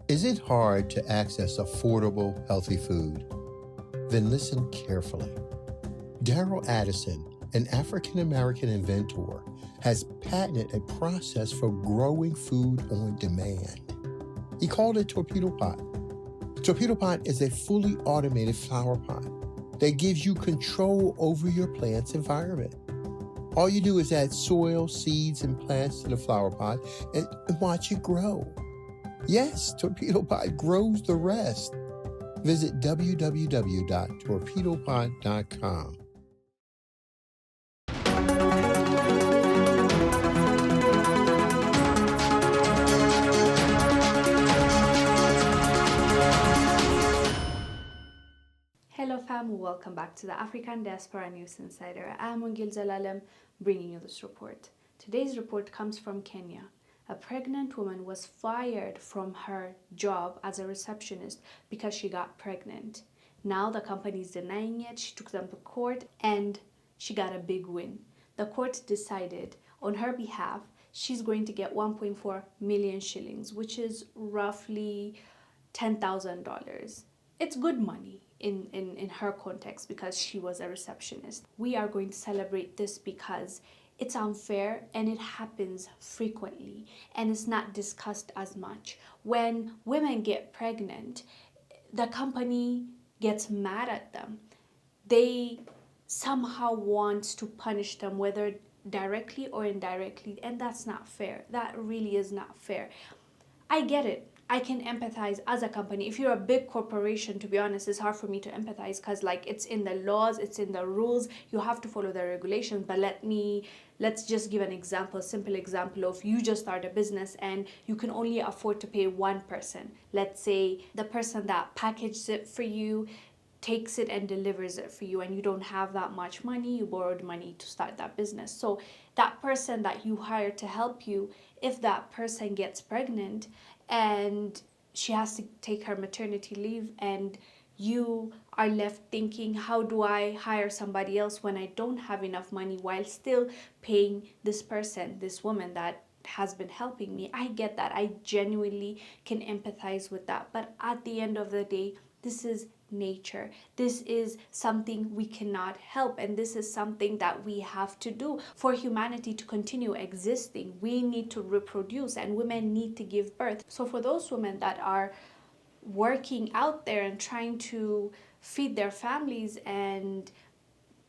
Is it hard to access affordable, healthy food? Then listen carefully. Daryl Addison, an African-American inventor, has patented a process for growing food on demand. He called it Torpedo Pot. Torpedo Pot is a fully automated flower pot that gives you control over your plant's environment. All you do is add soil, seeds, and plants to the flower pot and watch it grow. Yes, Torpedo Pot grows the rest. Visit www.torpedopot.com. Hello fam, welcome back to the African Diaspora News Insider. I'm Wongel Zelalem bringing you this report. Today's report comes from Kenya. A pregnant woman was fired from her job as a receptionist because she got pregnant. Now the company is denying it. She took them to court and she got a big win. The court decided on her behalf she's going to get 1.4 million shillings, which is roughly $10,000. It's good money in her context because she was a receptionist. We are going to celebrate this because it's unfair and it happens frequently and it's not discussed as much. When women get pregnant, the company gets mad at them. They somehow want to punish them, whether directly or indirectly, and that's not fair. That really is not fair. I get it. I can empathize as a company. If you're a big corporation, to be honest, it's hard for me to empathize because like it's in the laws, it's in the rules, you have to follow the regulations. But let's just give an example, a simple example of you just start a business and you can only afford to pay one person. Let's say the person that packages it for you takes it and delivers it for you, and you don't have that much money, you borrowed money to start that business. So that person that you hired to help you, if that person gets pregnant and she has to take her maternity leave and you are left thinking, how do I hire somebody else when I don't have enough money while still paying this person, this woman that has been helping me? I get that. I genuinely can empathize with that. But at the end of the day, this is nature. This is something we cannot help, and this is something that we have to do for humanity to continue existing. We need to reproduce and women need to give birth. So for those women that are working out there and trying to feed their families and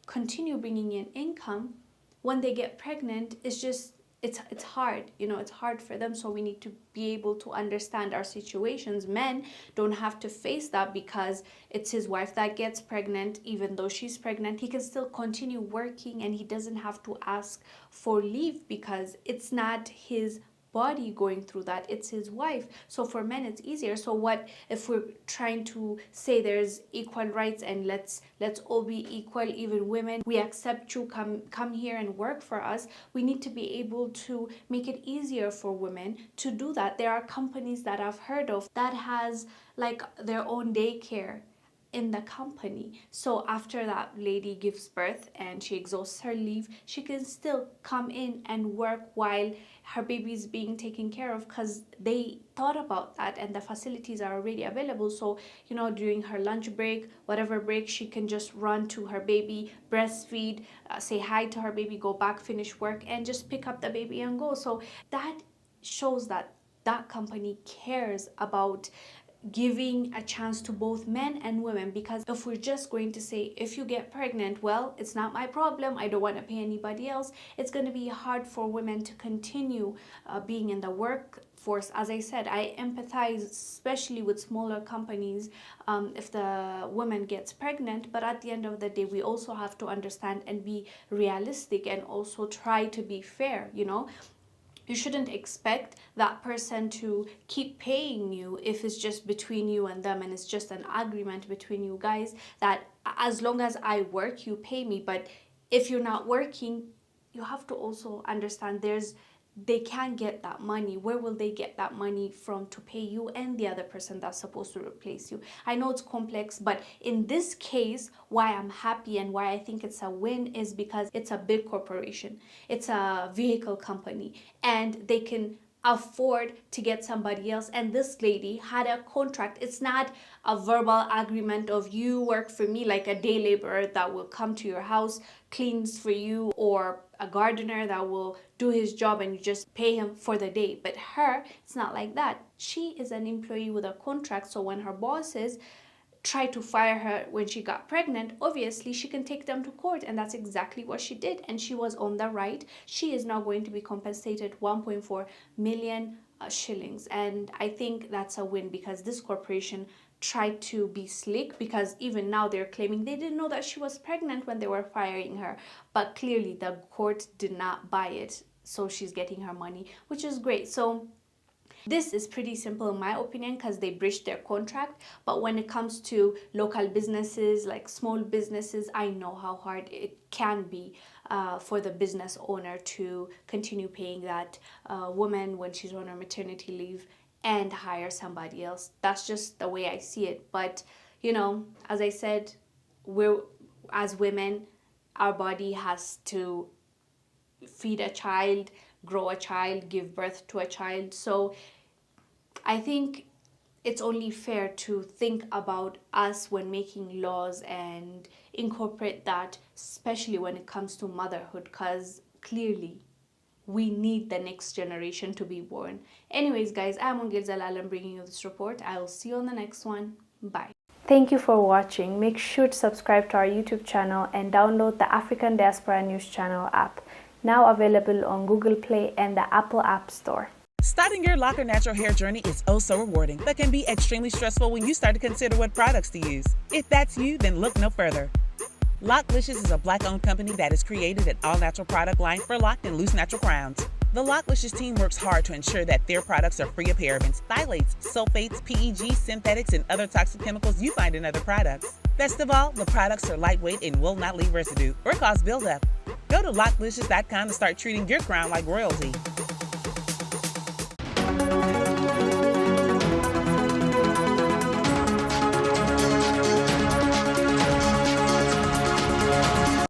continue bringing in income, when they get pregnant, it's hard, it's hard for them. So we need to be able to understand our situations. Men don't have to face that because it's his wife that gets pregnant. Even though she's pregnant, he can still continue working and he doesn't have to ask for leave because it's not his body going through that, it's his wife. So for men it's easier. So what if we're trying to say there's equal rights and let's all be equal, even women, we accept you, come here and work for us. We need to be able to make it easier for women to do that. There are companies that I've heard of that has like their own daycare in the company. So after that lady gives birth and she exhausts her leave, she can still come in and work while her baby is being taken care of, because they thought about that and the facilities are already available. So during her lunch break, whatever break, she can just run to her baby, breastfeed, say hi to her baby, go back, finish work, and just pick up the baby and go. So that shows that that company cares about giving a chance to both men and women. Because if we're just going to say, if you get pregnant, well, it's not my problem, I don't want to pay anybody else, it's going to be hard for women to continue being in the workforce. As I said, I empathize especially with smaller companies if the woman gets pregnant, but at the end of the day we also have to understand and be realistic and also try to be fair. You shouldn't expect that person to keep paying you if it's just between you and them and it's just an agreement between you guys that as long as I work, you pay me. But if you're not working, you have to also understand they can't get that money. Where will they get that money from to pay you and the other person that's supposed to replace you? I know it's complex, but in this case, why I'm happy and why I think it's a win is because it's a big corporation. It's a vehicle company and they can afford to get somebody else, and this lady had a contract. It's not a verbal agreement of you work for me, like a day laborer that will come to your house, cleans for you, or a gardener that will do his job and you just pay him for the day. But her, it's not like that. She is an employee with a contract, so when her bosses try to fire her when she got pregnant, obviously she can take them to court, and that's exactly what she did, and she was on the right. She is now going to be compensated 1.4 million shillings, and I think that's a win, because this corporation tried to be slick, because even now they're claiming they didn't know that she was pregnant when they were firing her, but clearly the court did not buy it, so she's getting her money, which is great. So this is pretty simple in my opinion, because they breached their contract. But when it comes to local businesses, like small businesses, I know how hard it can be for the business owner to continue paying that woman when she's on her maternity leave and hire somebody else. That's just the way I see it. But you know, as I said, as women, our body has to feed a child, grow a child, give birth to a child. So I think it's only fair to think about us when making laws and incorporate that, especially when it comes to motherhood, because clearly we need the next generation to be born. Anyways guys, I'm Wongel Zelalem bringing you this report. I will see you on the next one. Bye. Thank you for watching. Make sure to subscribe to our YouTube channel and download the African Diaspora News Channel app, now available on Google Play and the Apple App Store. Starting your Locker natural hair journey is oh so rewarding, but can be extremely stressful when you start to consider what products to use. If that's you, then look no further. Loclicious is a Black-owned company that has created an all-natural product line for locked and loose natural crowns. The Loclicious team works hard to ensure that their products are free of parabens, phthalates, sulfates, PEG, synthetics, and other toxic chemicals you find in other products. Best of all, the products are lightweight and will not leave residue or cause buildup. Go to loclicious.com to start treating your crown like royalty.